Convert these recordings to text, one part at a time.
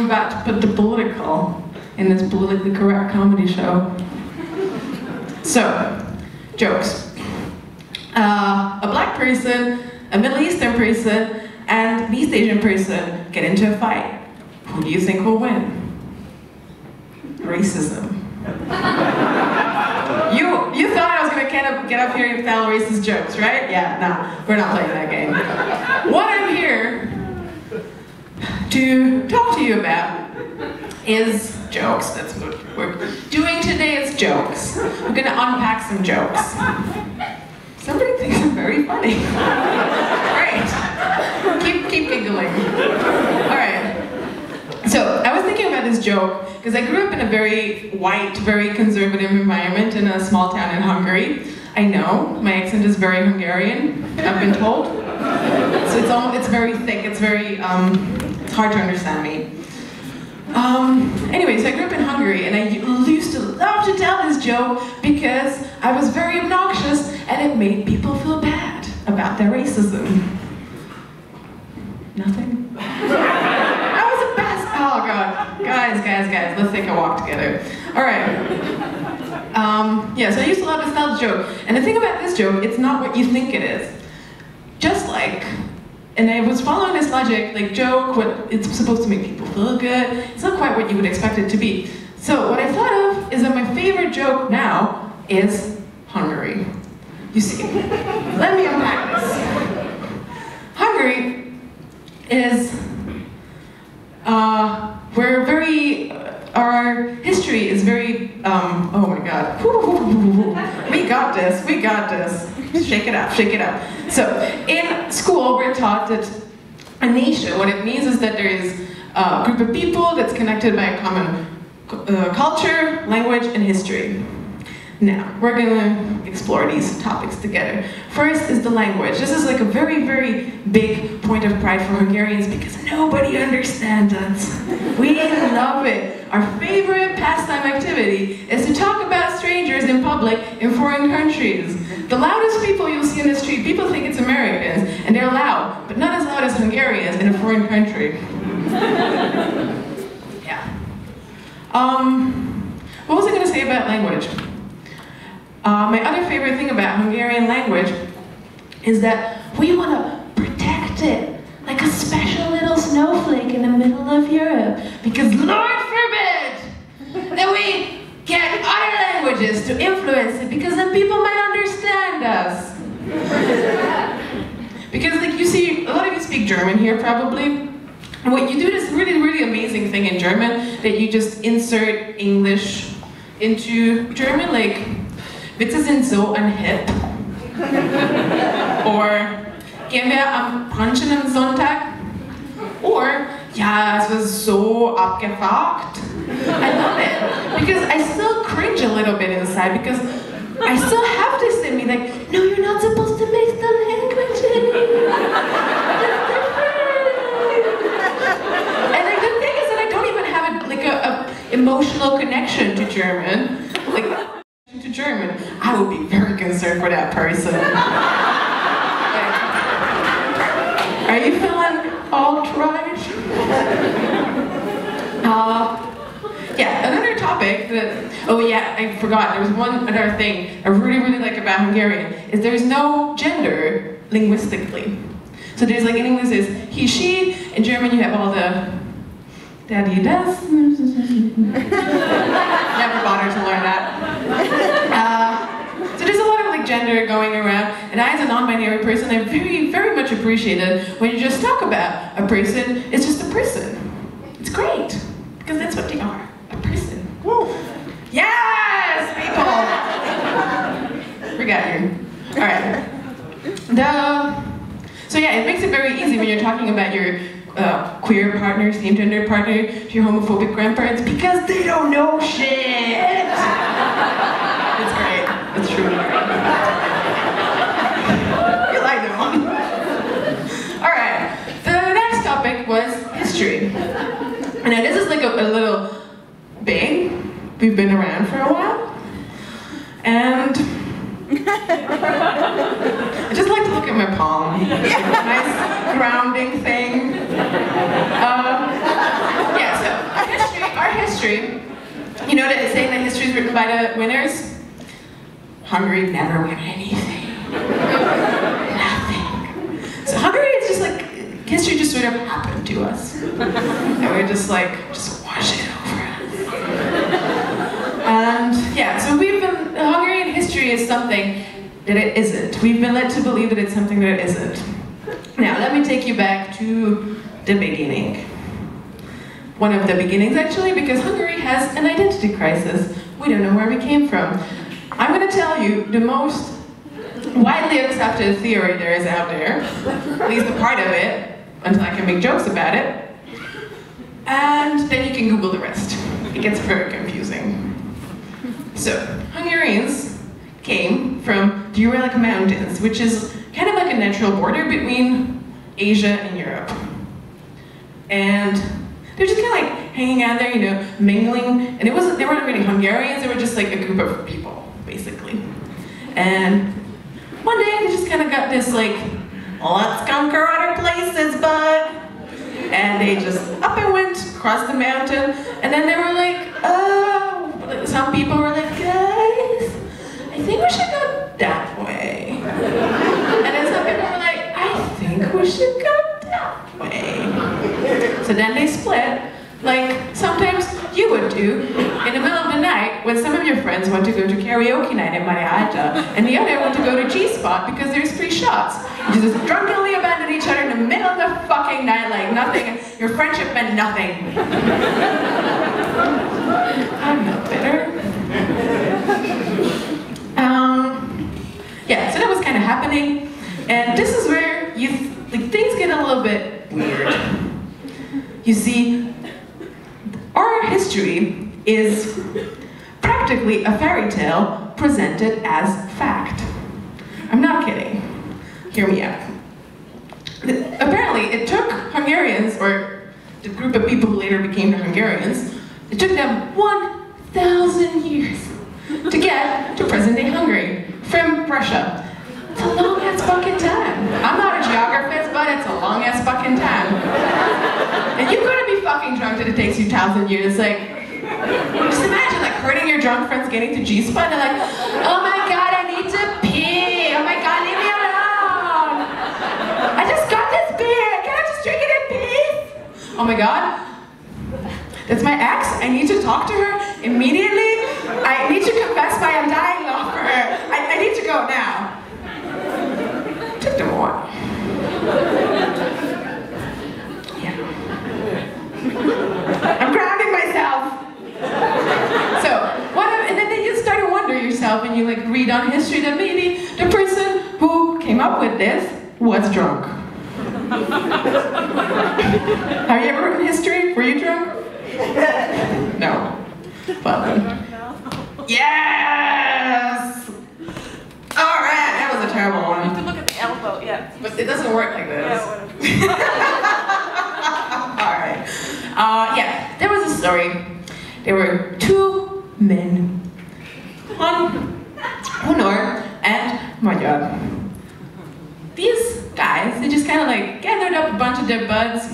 I'm about to put the political in this politically correct comedy show. So, jokes. A black person, a Middle Eastern person, and an East Asian person get into a fight. Who do you think will win? Racism. You thought I was gonna get up here and tell racist jokes, right? Yeah, no, we're not playing that game. What I'm here to talk to you about is jokes. That's what we're doing today, it's jokes. We're gonna unpack some jokes. Somebody thinks I'm very funny. Great. Keep giggling. All right. So I was thinking about this joke because I grew up in a very white, very conservative environment in a small town in Hungary. I know my accent is very Hungarian. I've been told. So it's very thick. It's very it's hard to understand me. Anyway, so I grew up in Hungary, and I used to love to tell this joke because I was very obnoxious, and it made people feel bad about their racism. Nothing? That was the best. Oh god, guys, let's take a walk together. All right. Yeah, so I used to love to tell the joke, and the thing about this joke, it's not what you think it is. Just like. And I was following this logic, like joke, it's supposed to make people feel good. It's not quite what you would expect it to be. So what I thought of is that my favorite joke now is Hungary. You see, let me unpack this. Hungary is, our history is very, oh my god. We got this. Shake it up. So, in school, we're taught that a nation, what it means is that there is a group of people that's connected by a common culture, language, and history. Now, we're gonna explore these topics together. First is the language. This is like a very, very big point of pride for Hungarians because nobody understands us. We love it. Our favorite pastime activity is to talk about strangers in public in foreign countries. The loudest people you'll see in the street, people think it's Americans, and they're loud, but not as loud as Hungarians in a foreign country. Yeah. What was I gonna say about language? My other favorite thing about Hungarian language is that we want to protect it like a special little snowflake in the middle of Europe. Because Lord forbid that we get other languages to influence it, because then people might understand us. Because like you see, a lot of you speak German here probably. And what you do this really, really amazing thing in German that you just insert English into German, like Witze sind so unhip. Or gehen wir am Brunchen am Sonntag? Or ja, es war so abgefuckt. I love it because I still cringe a little bit inside because I still have this in me like, no, you're not supposed to mix the languages. And like the thing is that I don't even have a emotional connection to German. Like to German, I would be very concerned for that person. Are you feeling alt-right? Yeah, another topic that, oh yeah, I forgot, there was one other thing I really, really like about Hungarian, is there's no gender linguistically. So there's like in English is he, she, in German you have all the daddy, das. Never bothered to learn that. So there's a lot of like gender going around, and I as a non-binary person, I very, very much appreciate it when you just talk about a person, it's just a person. It's great, because that's what they are, a person. Woo. Yes, people! We got you. All right. So yeah, it makes it very easy when you're talking about your queer partner, same-gender partner, your homophobic grandparents, because they don't know shit! It's great. It's truly great. You like that one? Alright, the next topic was history. And now this is like a little big. We've been around for a while. And I just like to look at my palm. Nice grounding thing. Yeah, so history, you know that saying that history is written by the winners? Hungary never won anything. Nothing. So Hungary is just like, history just sort of happened to us. And we're just like, just wash it over us. And yeah, so Hungarian history is something that it isn't. We've been led to believe that it's something that it isn't. Now, let me take you back to the beginning. One of the beginnings, actually, because Hungary has an identity crisis. We don't know where we came from. I'm going to tell you the most widely accepted theory there is out there, at least a part of it, until I can make jokes about it. And then you can Google the rest. It gets very confusing. So, Hungarians came from the Uralic Mountains, which is kind of like a natural border between Asia and Europe. And they're just kind of like hanging out there, you know, mingling. And they weren't really Hungarians, they were just like a group of people, basically. And one day they just kind of got this like, let's conquer other places, bud. And they just up and went across the mountain. And then they were like, some people were like, guys, I think we should go that way. And then some people were like, I think we should go that way. So then they split, like sometimes you would do in the middle of the night when some of your friends want to go to karaoke night in Marietta and the other want to go to G-Spot because there's free shots. You just drunkenly abandon each other in the middle of the fucking night like nothing. Your friendship meant nothing. I'm not bitter. Yeah, so that was kind of happening, and this is where things get a little bit weird. You see, our history is practically a fairy tale presented as fact. I'm not kidding. Hear me out. Apparently, it took Hungarians, or the group of people who later became the Hungarians, it took them 1,000 years to get to present-day Hungary from Russia. It's a long-ass fucking time. I'm not a geographist, but it's a long-ass fucking time. And you gotta be fucking drunk that it takes you 1,000 years. Like, just imagine like hurting your drunk friends getting to G-Spot and they're like, oh my god, I need to pee. Oh my god, leave me alone. I just got this beer. Can I just drink it in peace? Oh my god. That's my ex. I need to talk to her immediately. I need to confess my undying love for her. I need to go now. It took them a while. Yeah. I'm grounding myself. So, and then you start to wonder yourself and you like read on history that maybe the person who came up with this was drunk. Have you ever written history? Were you drunk? No. Well then. Yes! Alright, that was a terrible one. You have to look at the elbow, yeah. But it doesn't work like this. Yeah, Alright. Yeah, there was a story. There were two men. Honor and Magyar. These guys, they just kind of like gathered up a bunch of their buds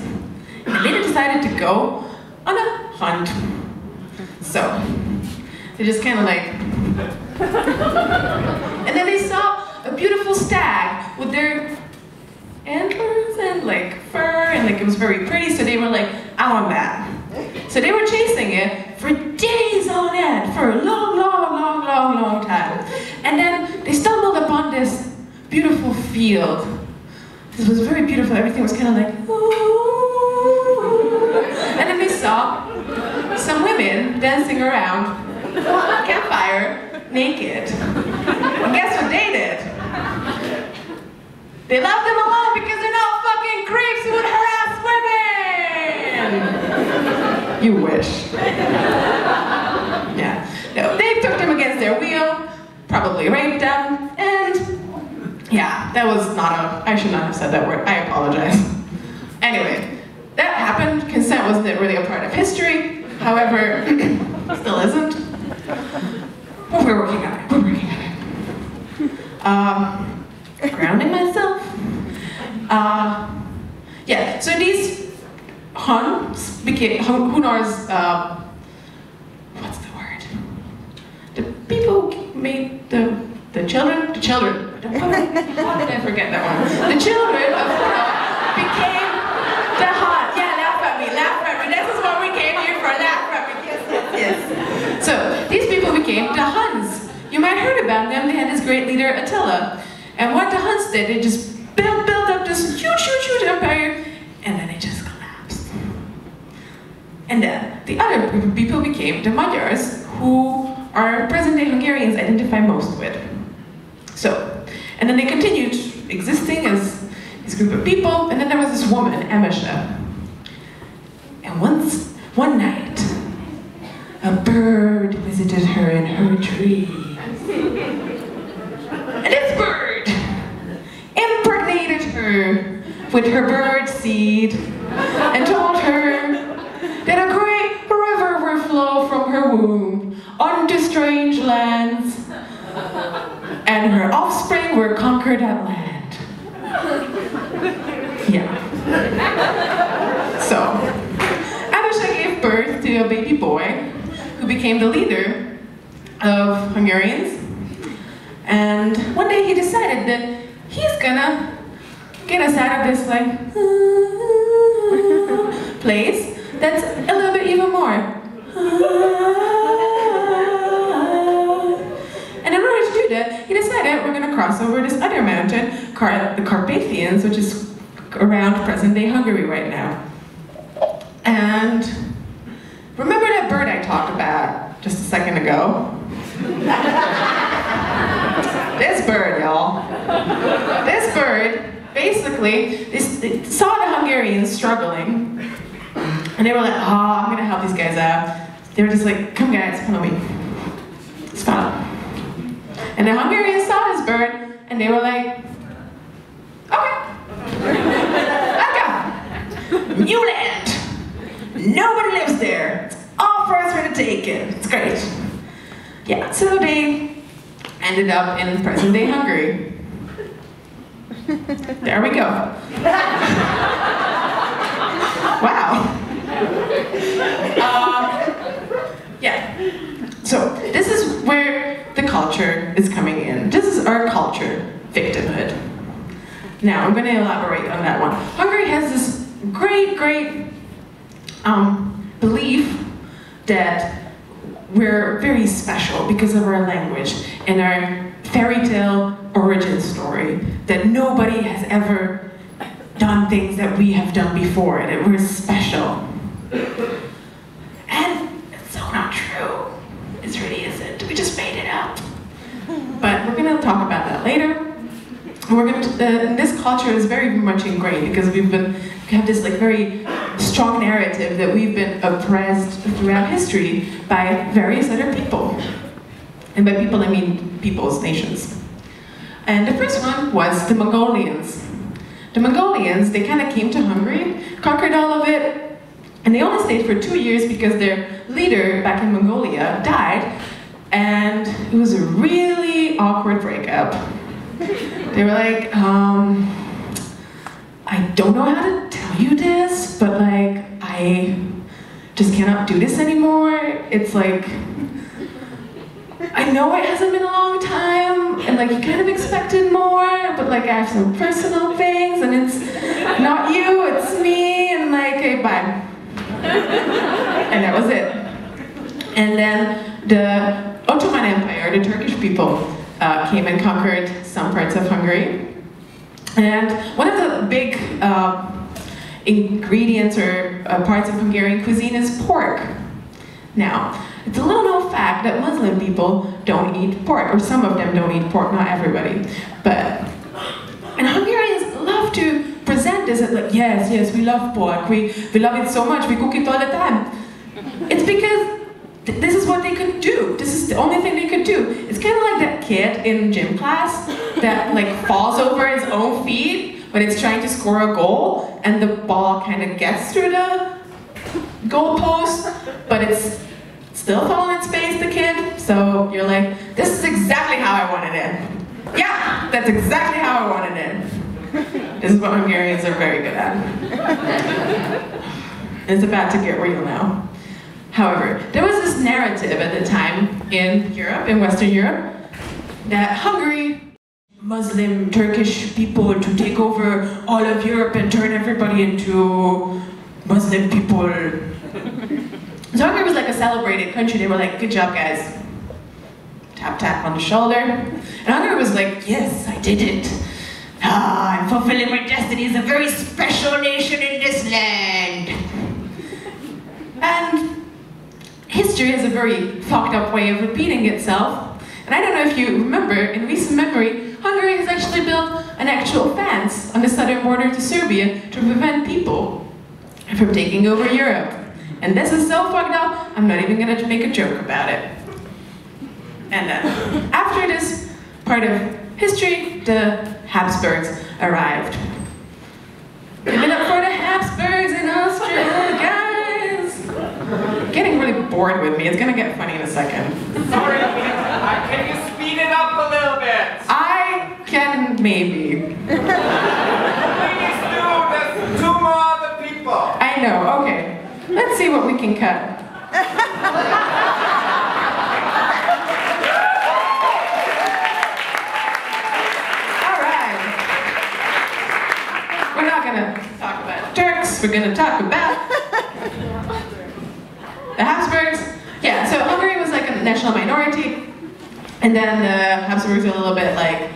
and they decided to go on a hunt. So, they just kind of like, and then they saw a beautiful stag with their antlers and like fur and like it was very pretty, so they were like, I want that. So they were chasing it for days on end, for a long time. And then they stumbled upon this beautiful field. This was very beautiful, everything was kind of like, ooh. And then they saw some women dancing around a campfire naked. And guess what they did? They left them alone because they're not fucking creeps who would harass women! You wish. Yeah. No, they took them against their will, probably raped them, and yeah, that was not I should not have said that word. I apologize. Anyway, that happened. Consent wasn't really a part of history. However, still isn't. But we're working on it. We're working on it. Grounding myself. Yeah, so these Huns became, Hunar's made the children, why did I forget that one? The children of became the Huns. Yeah, laugh at me. This is what we came here for, laugh at me. Yes. So, these people became the Huns. You might have heard about them. They had this great leader, Attila. And what the Huns did, they just built up this huge empire, and then it just collapsed. And then the other group of people became the Magyars, who our present-day Hungarians identify most with. So, and then they continued existing as this group of people, and then there was this woman, Emese. And one night, a bird visited her in her tree. And this bird impregnated her with her bird seed and told her that a great river would flow from her womb unto strange lands, and her offspring would conquer that land. Yeah. So, Emese gave birth to a baby boy who became the leader of Hungarians. And one day he decided that he's gonna get us out of this like place that's a little bit even more. And in order to do that, he decided we're gonna cross over this other mountain, the Carpathians, which is around present-day Hungary right now. And remember that bird I talked about just a second ago? This bird, y'all. This bird, basically, they saw the Hungarians struggling, and they were like, oh, I'm gonna help these guys out. They were just like, come guys, follow me. Let's follow. And the Hungarians saw this bird, and they were like, okay, let's go. New land. Nobody lives there. It's all for us for the taking. It's great. Yeah, so they ended up in present-day Hungary. There we go. Wow. Yeah. So this is where the culture is coming in. This is our culture, victimhood. Now I'm going to elaborate on that one. Hungary has this great belief that we're very special because of our language and our fairy tale origin story, that nobody has ever done things that we have done before, that we're special. And it's so not true. It really isn't. We just made it up. But we're going to talk about that later. This culture is very much ingrained because we have this like very strong narrative that we've been oppressed throughout history by various other people. And by people, I mean peoples, nations. And the first one was the Mongolians. The Mongolians, they kind of came to Hungary, conquered all of it, and they only stayed for 2 years because their leader back in Mongolia died, and it was a really awkward breakup. They were like, I don't know how to tell you this, but like, I just cannot do this anymore. It's like, I know it hasn't been a long time, and like, you kind of expected more, but like, I have some personal things, and it's not you, it's me, and like, okay, bye. And that was it. And then the Ottoman Empire, the Turkish people, came and conquered some parts of Hungary. And one of the big ingredients or parts of Hungarian cuisine is pork. Now, it's a little known fact that Muslim people don't eat pork, or some of them don't eat pork, not everybody. And Hungarians love to present this as like, yes, we love pork, we love it so much, we cook it all the time. It's because this is what they could do. This is the only thing they could do. It's kind of like that kid in gym class that like falls over his own feet when it's trying to score a goal, and the ball kind of gets through the goalpost, but it's still falling in space, the kid. So you're like, this is exactly how I wanted it. Yeah, that's exactly how I wanted it. This is what Hungarians are very good at. It's about to get real now. However, there was this narrative at the time in Europe, in Western Europe, that Hungary, Muslim, Turkish people to take over all of Europe and turn everybody into Muslim people. So Hungary was like a celebrated country. They were like, good job, guys. Tap, tap on the shoulder. And Hungary was like, yes, I did it. Ah, I'm fulfilling my destiny as a very special nation in this land. And history has a very fucked up way of repeating itself. And I don't know if you remember, in recent memory, Hungary has actually built an actual fence on the southern border to Serbia to prevent people from taking over Europe. And this is so fucked up, I'm not even gonna make a joke about it. And after this part of history, the Habsburgs arrived. Give it up for the Habsburgs in Austria, guys! Getting really bored with me, it's gonna get funny in a second. Sorry, can you speed it up a little bit? I can maybe. Please do, there's 2 more other people. I know, okay. Let's see what we can cut. Alright. We're not gonna talk about Turks, we're gonna talk about the Habsburgs. Yeah, so Hungary was like a national minority, and then the Habsburgs were a little bit like,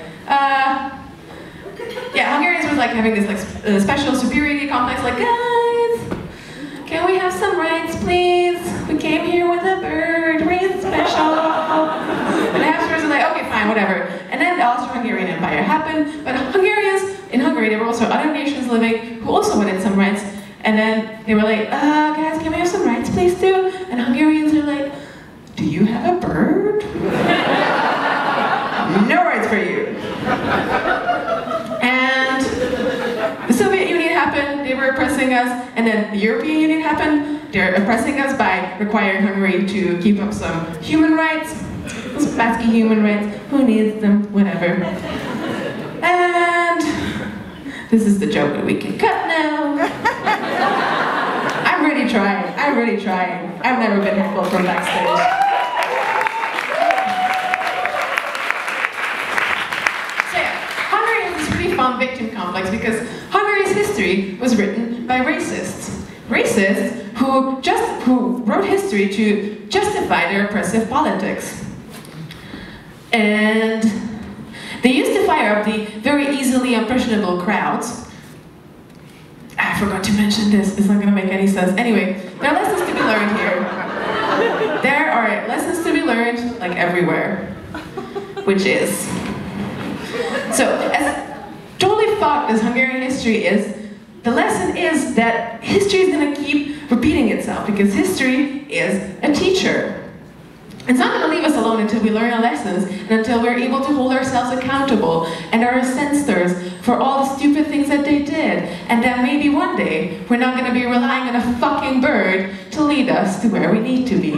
yeah, Hungarians were like having this like special superiority complex, like, guys, can we have some rights, please? We came here with a bird, we're special. And the Habsburgs were like, okay, fine, whatever. And then the Austro-Hungarian Empire happened, but Hungarians, in Hungary, there were also other nations living who also wanted some rights. And then they were like, guys, can we have some rights, please, too? And Hungarians are like, do you have a bird? No rights for you. And the Soviet Union happened, they were oppressing us, and then the European Union happened, they're oppressing us by requiring Hungary to keep up some human rights, those pesky human rights, who needs them, whatever. And this is the joke that we can cut now. I'm really trying, I've never been heckled from backstage. Fun victim complex because Hungary's history was written by racists. Racists who wrote history to justify their oppressive politics. And they used to fire up the very easily impressionable crowds. I forgot to mention this, it's not gonna make any sense. Anyway, there are lessons to be learned here. There are lessons to be learned, like everywhere. Which is, so as totally fucked as Hungarian history is, the lesson is that history is going to keep repeating itself because history is a teacher. It's not going to leave us alone until we learn our lessons and until we're able to hold ourselves accountable and our censors for all the stupid things that they did. And then maybe one day we're not going to be relying on a fucking bird to lead us to where we need to be.